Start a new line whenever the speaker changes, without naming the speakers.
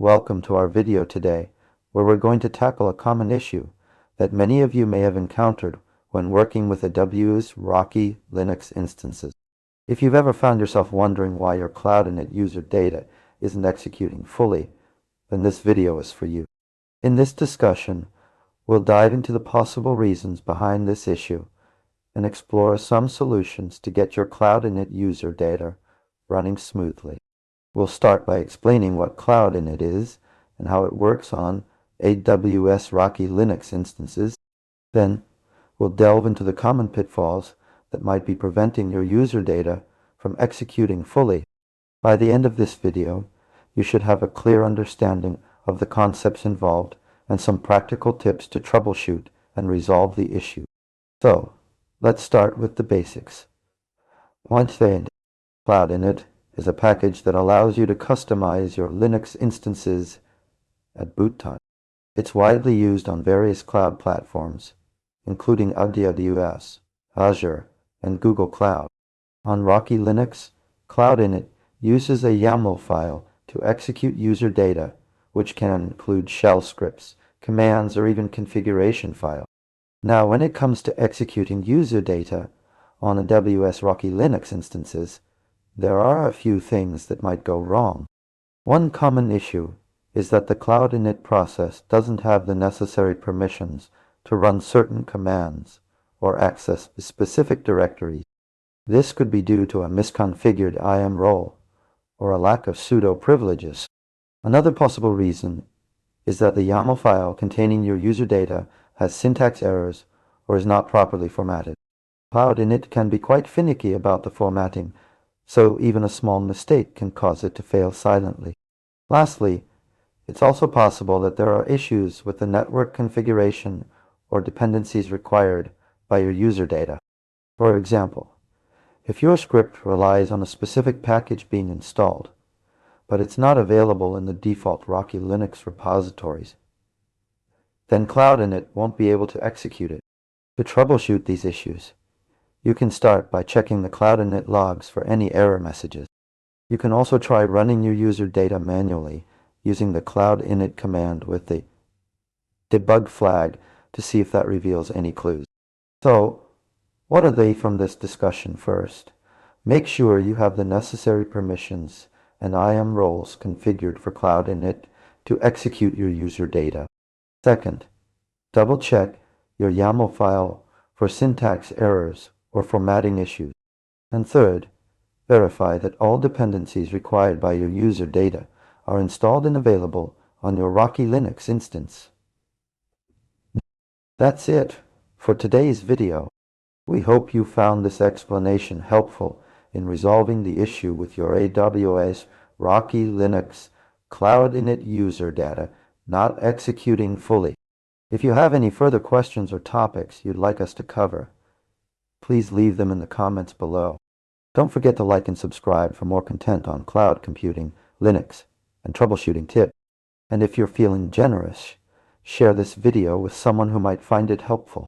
Welcome to our video today, where we're going to tackle a common issue that many of you may have encountered when working with AWS Rocky Linux instances. If you've ever found yourself wondering why your cloud-init user data isn't executing fully, then this video is for you. In this discussion, we'll dive into the possible reasons behind this issue and explore some solutions to get your cloud-init user data running smoothly. We'll start by explaining what cloud-init is and how it works on AWS Rocky Linux instances. Then, we'll delve into the common pitfalls that might be preventing your user data from executing fully. By the end of this video, you should have a clear understanding of the concepts involved and some practical tips to troubleshoot and resolve the issue. So, let's start with the basics. Point A, cloud-init is a package that allows you to customize your Linux instances at boot time. It's widely used on various cloud platforms, including AWS, Azure, and Google Cloud. On Rocky Linux, cloud-init uses a YAML file to execute user data, which can include shell scripts, commands, or even configuration files. Now, when it comes to executing user data on AWS Rocky Linux instances, there are a few things that might go wrong. One common issue is that the cloud-init process doesn't have the necessary permissions to run certain commands or access specific directories. This could be due to a misconfigured IAM role or a lack of sudo privileges. Another possible reason is that the YAML file containing your user data has syntax errors or is not properly formatted. Cloud-init can be quite finicky about the formatting, so even a small mistake can cause it to fail silently. Lastly, it's also possible that there are issues with the network configuration or dependencies required by your user data. For example, if your script relies on a specific package being installed, but it's not available in the default Rocky Linux repositories, then cloud-init won't be able to execute it. To troubleshoot these issues, you can start by checking the cloud-init logs for any error messages. You can also try running your user data manually using the cloud-init command with the debug flag to see if that reveals any clues. So, what are they from this discussion? First, make sure you have the necessary permissions and IAM roles configured for cloud-init to execute your user data. Second, double-check your YAML file for syntax errors or formatting issues. And third, verify that all dependencies required by your user data are installed and available on your Rocky Linux instance. That's it for today's video. We hope you found this explanation helpful in resolving the issue with your AWS Rocky Linux cloud-init user data not executing fully. If you have any further questions or topics you'd like us to cover, please leave them in the comments below. Don't forget to like and subscribe for more content on cloud computing, Linux, and troubleshooting tips. And if you're feeling generous, share this video with someone who might find it helpful.